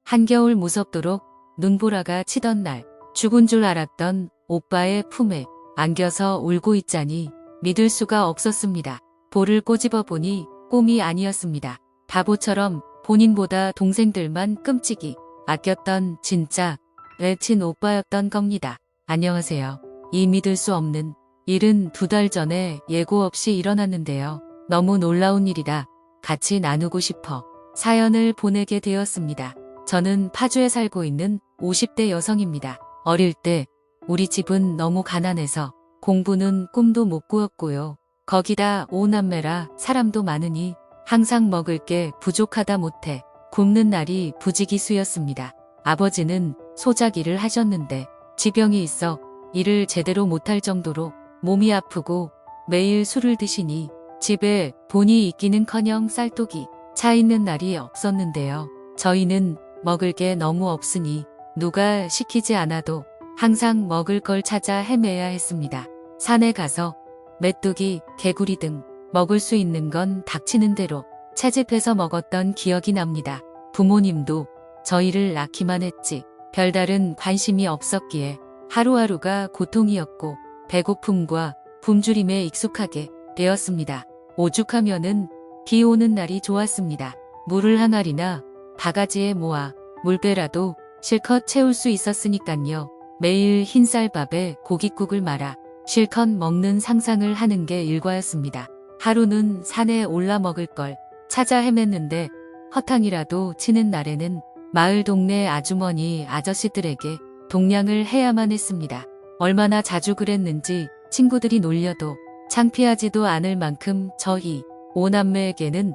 한겨울 무섭도록 눈보라가 치던 날 죽은 줄 알았던 오빠의 품에 안겨서 울고 있자니 믿을 수가 없었습니다. 볼을 꼬집어 보니 꿈이 아니었습니다. 바보처럼 본인보다 동생들만 끔찍이 아꼈던 진짜 외친 오빠였던 겁니다. 안녕하세요. 이 믿을 수 없는 일은 2달 전에 예고 없이 일어났는데요. 너무 놀라운 일이라 같이 나누고 싶어 사연을 보내게 되었습니다. 저는 파주에 살고 있는 50대 여성입니다. 어릴 때 우리 집은 너무 가난해서 공부는 꿈도 못 꾸었고요. 거기다 5남매라 사람도 많으니 항상 먹을 게 부족하다 못해 굶는 날이 부지기수였습니다. 아버지는 소작일을 하셨는데 지병이 있어 일을 제대로 못할 정도로 몸이 아프고 매일 술을 드시니 집에 돈이 있기는커녕 쌀독이 차 있는 날이 없었는데요. 저희는 먹을 게 너무 없으니 누가 시키지 않아도 항상 먹을 걸 찾아 헤매야 했습니다. 산에 가서 메뚜기, 개구리 등 먹을 수 있는 건 닥치는 대로 채집해서 먹었던 기억이 납니다. 부모님도 저희를 낳기만 했지 별다른 관심이 없었기에 하루하루가 고통이었고 배고픔과 굶주림에 익숙하게 되었습니다. 오죽하면은 비 오는 날이 좋았습니다. 물을 항아리나 바가지에 모아 물배라도 실컷 채울 수 있었으니깐요. 매일 흰쌀밥에 고깃국을 말아 실컷 먹는 상상을 하는 게 일과였습니다. 하루는 산에 올라 먹을 걸 찾아 헤맸는데 허탕이라도 치는 날에는 마을 동네 아주머니 아저씨들에게 동냥을 해야만 했습니다. 얼마나 자주 그랬는지 친구들이 놀려도 창피하지도 않을 만큼 저희 5남매에게는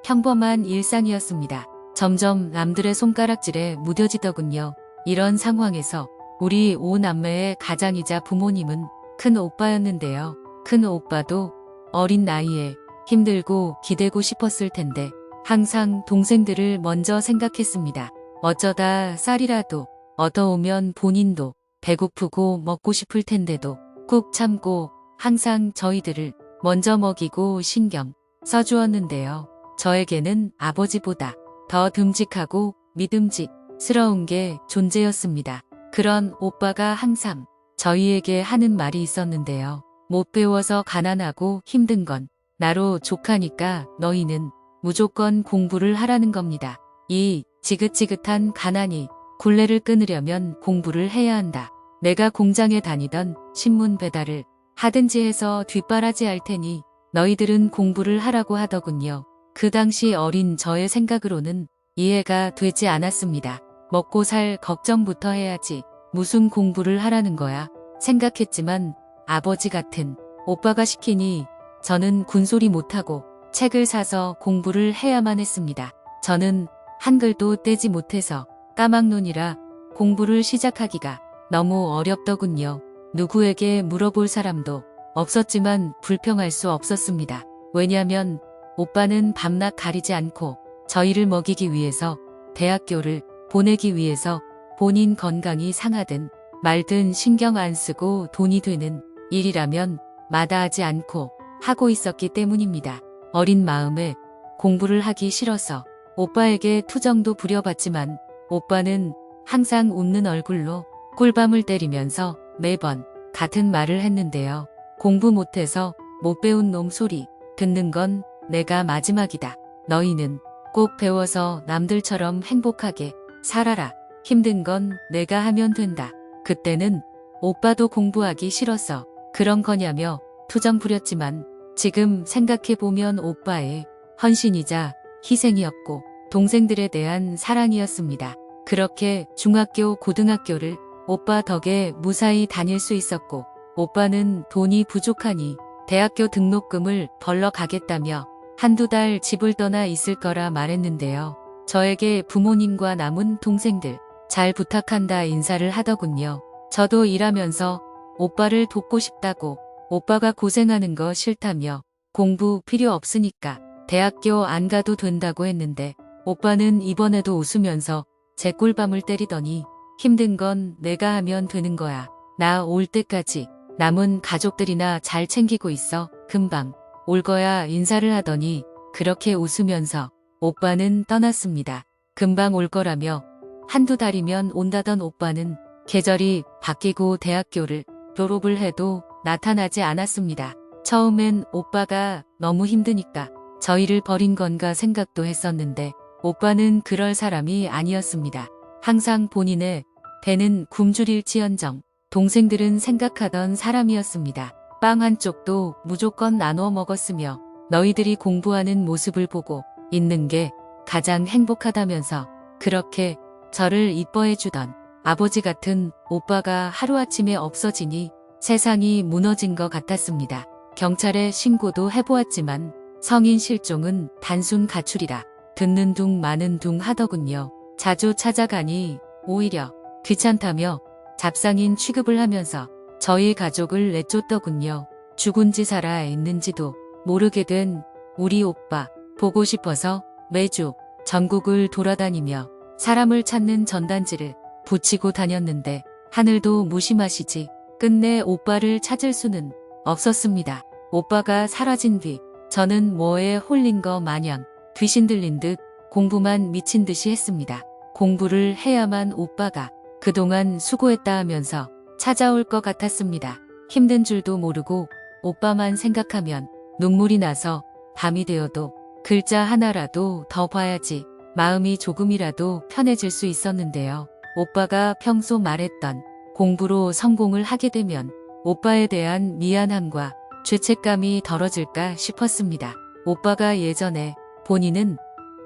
평범한 일상이었습니다. 점점 남들의 손가락질에 무뎌지더군요. 이런 상황에서 우리 5남매의 가장이자 부모님은 큰 오빠였는데요. 큰 오빠도 어린 나이에 힘들고 기대고 싶었을 텐데 항상 동생들을 먼저 생각했습니다. 어쩌다 쌀이라도 얻어오면 본인도 배고프고 먹고 싶을 텐데도 꾹 참고 항상 저희들을 먼저 먹이고 신경 써주었는데요. 저에게는 아버지보다 더 듬직하고 믿음직스러운 게 존재였습니다. 그런 오빠가 항상 저희에게 하는 말이 있었는데요. 못 배워서 가난하고 힘든 건 나로 족하니까 너희는 무조건 공부를 하라는 겁니다. 이 지긋지긋한 가난이 굴레를 끊으려면 공부를 해야 한다. 내가 공장에 다니던 신문 배달을 하든지 해서 뒷바라지 할 테니 너희들은 공부를 하라고 하더군요. 그 당시 어린 저의 생각으로는 이해가 되지 않았습니다. 먹고 살 걱정부터 해야지 무슨 공부를 하라는 거야 생각했지만 아버지 같은 오빠가 시키니 저는 군소리 못하고 책을 사서 공부를 해야만 했습니다. 저는 한글도 떼지 못해서 까막눈이라 공부를 시작하기가 너무 어렵더군요. 누구에게 물어볼 사람도 없었지만 불평할 수 없었습니다. 왜냐면 오빠는 밤낮 가리지 않고 저희를 먹이기 위해서 대학교를 보내기 위해서 본인 건강이 상하든 말든 신경 안 쓰고 돈이 되는 일이라면 마다하지 않고 하고 있었기 때문입니다. 어린 마음에 공부를 하기 싫어서 오빠에게 투정도 부려봤지만 오빠는 항상 웃는 얼굴로 꿀밤을 때리면서 매번 같은 말을 했는데요. 공부 못해서 못 배운 놈 소리 듣는 건 내가 마지막이다. 너희는 꼭 배워서 남들처럼 행복하게 살아라. 힘든 건 내가 하면 된다. 그때는 오빠도 공부하기 싫어서 그런 거냐며 투정 부렸지만 지금 생각해보면 오빠의 헌신이자 희생이었고 동생들에 대한 사랑이었습니다. 그렇게 중학교, 고등학교를 오빠 덕에 무사히 다닐 수 있었고 오빠는 돈이 부족하니 대학교 등록금을 벌러 가겠다며 한두 달 집을 떠나 있을 거라 말했는데요. 저에게 부모님과 남은 동생들 잘 부탁한다 인사를 하더군요. 저도 일하면서 오빠를 돕고 싶다고 오빠가 고생하는 거 싫다며 공부 필요 없으니까 대학교 안 가도 된다고 했는데 오빠는 이번에도 웃으면서 제 꿀밤을 때리더니 힘든 건 내가 하면 되는 거야. 나 올 때까지 남은 가족들이나 잘 챙기고 있어. 금방 올 거야 인사를 하더니 그렇게 웃으면서 오빠는 떠났습니다. 금방 올 거라며 한두 달이면 온다던 오빠는 계절이 바뀌고 대학교를 졸업을 해도 나타나지 않았습니다. 처음엔 오빠가 너무 힘드니까 저희를 버린 건가 생각도 했었는데 오빠는 그럴 사람이 아니었습니다. 항상 본인의 배는 굶주릴지언정 동생들은 생각하던 사람이었습니다. 빵 한 쪽도 무조건 나눠 먹었으며 너희들이 공부하는 모습을 보고 있는 게 가장 행복하다면서 그렇게 저를 이뻐해 주던 아버지 같은 오빠가 하루아침에 없어지니 세상이 무너진 것 같았습니다. 경찰에 신고도 해보았지만 성인 실종은 단순 가출이라 듣는 둥 마는 둥 하더군요. 자주 찾아가니 오히려 귀찮다며 잡상인 취급을 하면서 저희 가족을 내쫓더군요. 죽은지 살아 있는지도 모르게 된 우리 오빠 보고 싶어서 매주 전국을 돌아다니며 사람을 찾는 전단지를 붙이고 다녔는데 하늘도 무심하시지 끝내 오빠를 찾을 수는 없었습니다. 오빠가 사라진 뒤 저는 뭐에 홀린 거 마냥 귀신 들린 듯 공부만 미친 듯이 했습니다. 공부를 해야만 오빠가 그동안 수고했다 하면서 찾아올 것 같았습니다. 힘든 줄도 모르고 오빠만 생각하면 눈물이 나서 밤이 되어도 글자 하나라도 더 봐야지 마음이 조금이라도 편해질 수 있었는데요. 오빠가 평소 말했던 공부로 성공을 하게 되면 오빠에 대한 미안함과 죄책감이 덜어질까 싶었습니다. 오빠가 예전에 본인은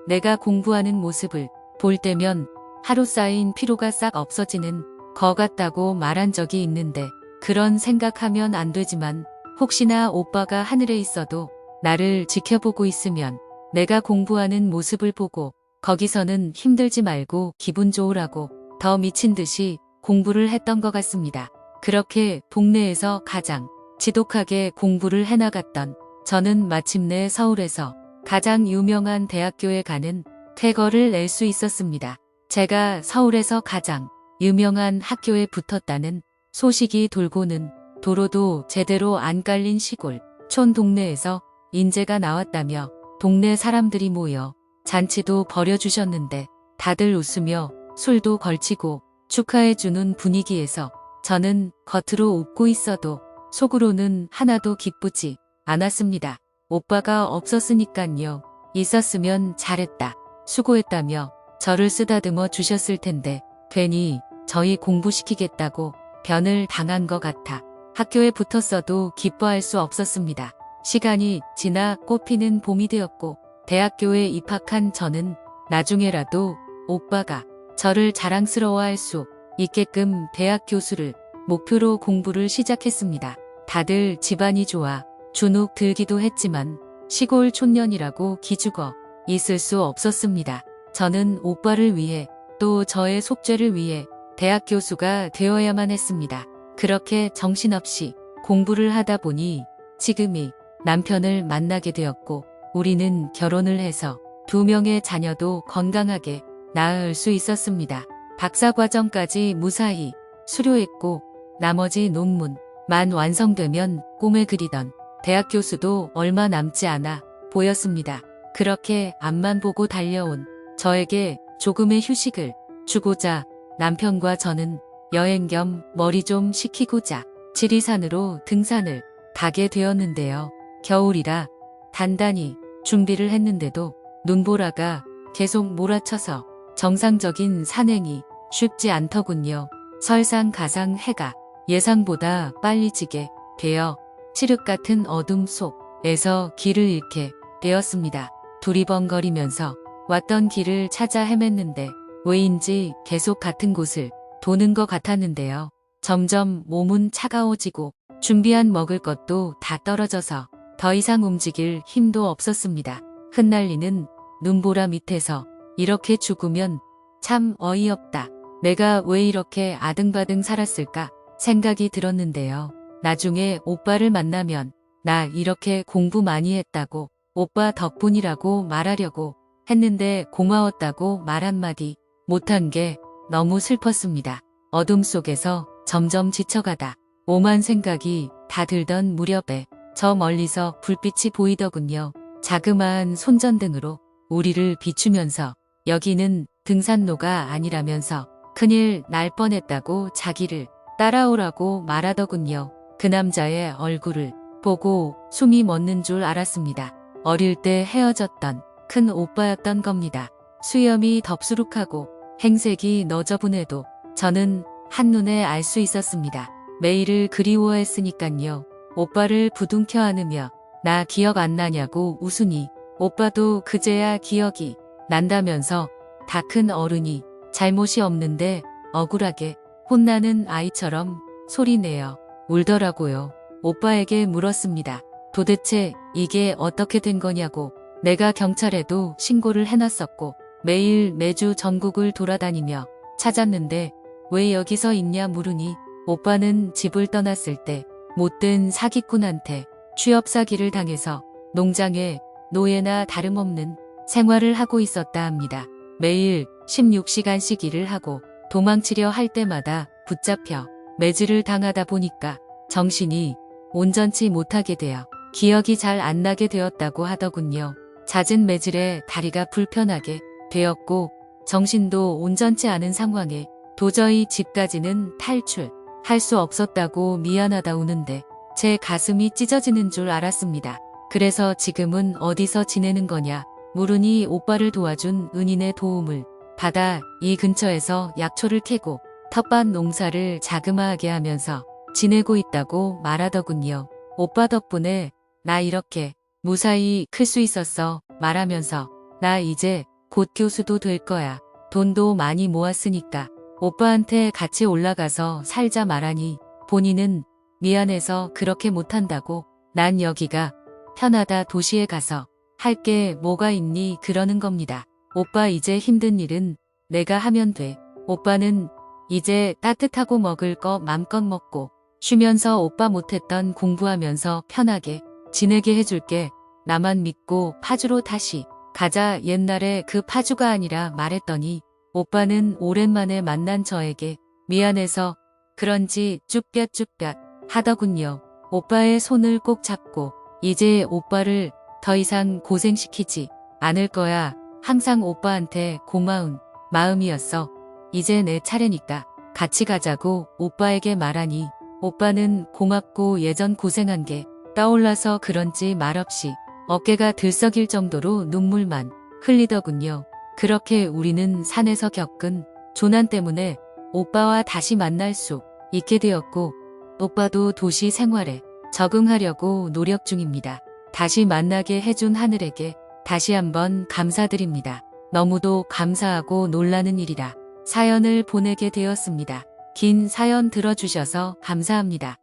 내가 공부하는 모습을 볼 때면 하루 쌓인 피로가 싹 없어지는 것 같다고 말한 적이 있는데 그런 생각하면 안 되지만 혹시나 오빠가 하늘에 있어도 나를 지켜보고 있으면 내가 공부하는 모습을 보고 거기서는 힘들지 말고 기분 좋으라고 더 미친 듯이 공부를 했던 것 같습니다. 그렇게 동네에서 가장 지독하게 공부를 해나갔던 저는 마침내 서울에서 가장 유명한 대학교에 가는 쾌거를 낼 수 있었습니다. 제가 서울에서 가장 유명한 학교에 붙었다는 소식이 돌고는 도로도 제대로 안 깔린 시골 촌 동네에서 인재가 나왔다며 동네 사람들이 모여 잔치도 벌여주셨는데 다들 웃으며 술도 걸치고 축하해주는 분위기에서 저는 겉으로 웃고 있어도 속으로는 하나도 기쁘지 않았습니다. 오빠가 없었으니깐요. 있었으면 잘했다. 수고했다며 저를 쓰다듬어 주셨을 텐데 괜히 저희 공부시키겠다고 변을 당한 것 같아 학교에 붙었어도 기뻐할 수 없었습니다. 시간이 지나 꽃피는 봄이 되었고 대학교에 입학한 저는 나중에라도 오빠가 저를 자랑스러워할 수 있게끔 대학 교수를 목표로 공부를 시작했습니다. 다들 집안이 좋아 주눅 들기도 했지만 시골 촌년이라고 기죽어 있을 수 없었습니다. 저는 오빠를 위해 또 저의 속죄를 위해 대학 교수가 되어야만 했습니다. 그렇게 정신없이 공부를 하다 보니 지금이 남편을 만나게 되었고 우리는 결혼을 해서 2명의 자녀도 건강하게 낳을 수 있었습니다. 박사과정까지 무사히 수료했고 나머지 논문만 완성되면 꿈에 그리던 대학 교수도 얼마 남지 않아 보였습니다. 그렇게 앞만 보고 달려온 저에게 조금의 휴식을 주고자 남편과 저는 여행 겸 머리 좀 식히고자 지리산으로 등산을 가게 되었는데요. 겨울이라 단단히 준비를 했는데도 눈보라가 계속 몰아쳐서 정상적인 산행이 쉽지 않더군요. 설상가상 해가 예상보다 빨리 지게 되어 칠흑 같은 어둠 속에서 길을 잃게 되었습니다. 두리번거리면서 왔던 길을 찾아 헤맸는데 왜인지 계속 같은 곳을 도는 것 같았는데요. 점점 몸은 차가워지고 준비한 먹을 것도 다 떨어져서 더 이상 움직일 힘도 없었습니다. 흩날리는 눈보라 밑에서 이렇게 죽으면 참 어이없다. 내가 왜 이렇게 아등바등 살았을까 생각이 들었는데요. 나중에 오빠를 만나면 나 이렇게 공부 많이 했다고 오빠 덕분이라고 말하려고 했는데 고마웠다고 말 한마디 못한 게 너무 슬펐습니다. 어둠 속에서 점점 지쳐가다 오만 생각이 다 들던 무렵에 저 멀리서 불빛이 보이더군요. 자그마한 손전등으로 우리를 비추면서 여기는 등산로가 아니라면서 큰일 날 뻔했다고 자기를 따라오라고 말하더군요. 그 남자의 얼굴을 보고 숨이 멎는 줄 알았습니다. 어릴 때 헤어졌던 큰 오빠였던 겁니다. 수염이 덥수룩하고 행색이 너저분해도 저는 한눈에 알 수 있었습니다. 매일을 그리워했으니깐요. 오빠를 부둥켜 안으며 나 기억 안 나냐고 웃으니 오빠도 그제야 기억이 난다면서 다 큰 어른이 잘못이 없는데 억울하게 혼나는 아이처럼 소리내어 울더라고요. 오빠에게 물었습니다. 도대체 이게 어떻게 된 거냐고. 내가 경찰에도 신고를 해놨었고 매일 매주 전국을 돌아다니며 찾았는데 왜 여기서 있냐 물으니 오빠는 집을 떠났을 때 못된 사기꾼한테 취업 사기를 당해서 농장에 노예나 다름없는 생활을 하고 있었다 합니다. 매일 16시간씩 일을 하고 도망치려 할 때마다 붙잡혀 매질을 당하다 보니까 정신이 온전치 못하게 되어 기억이 잘 안 나게 되었다고 하더군요. 잦은 매질에 다리가 불편하게 되었고 정신도 온전치 않은 상황에 도저히 집까지는 탈출할 수 없었다고 미안하다 우는데 제 가슴이 찢어지는 줄 알았습니다. 그래서 지금은 어디서 지내는 거냐 물으니 오빠를 도와준 은인의 도움을 받아 이 근처에서 약초를 캐고 텃밭 농사를 자그마하게 하면서 지내고 있다고 말하더군요. 오빠 덕분에 나 이렇게 무사히 클 수 있었어 말하면서 나 이제 곧 교수도 될 거야. 돈도 많이 모았으니까 오빠한테 같이 올라가서 살자 말하니 본인은 미안해서 그렇게 못한다고 난 여기가 편하다 도시에 가서 할 게 뭐가 있니 그러는 겁니다. 오빠 이제 힘든 일은 내가 하면 돼. 오빠는 이제 따뜻하고 먹을 거 맘껏 먹고 쉬면서 오빠 못했던 공부하면서 편하게 지내게 해줄게. 나만 믿고 파주로 다시 가자. 옛날에 그 파주가 아니라 말했더니 오빠는 오랜만에 만난 저에게 미안해서 그런지 쭈뼛쭈뼛 하더군요. 오빠의 손을 꼭 잡고 이제 오빠를 더 이상 고생시키지 않을 거야. 항상 오빠한테 고마운 마음이었어. 이제 내 차례니까 같이 가자고 오빠에게 말하니 오빠는 고맙고 예전 고생한 게 떠올라서 그런지 말없이 어깨가 들썩일 정도로 눈물만 흘리더군요. 그렇게 우리는 산에서 겪은 조난 때문에 오빠와 다시 만날 수 있게 되었고 오빠도 도시 생활에 적응하려고 노력 중입니다. 다시 만나게 해준 하늘에게 다시 한번 감사드립니다. 너무도 감사하고 놀라는 일이라 사연을 보내게 되었습니다. 긴 사연 들어주셔서 감사합니다.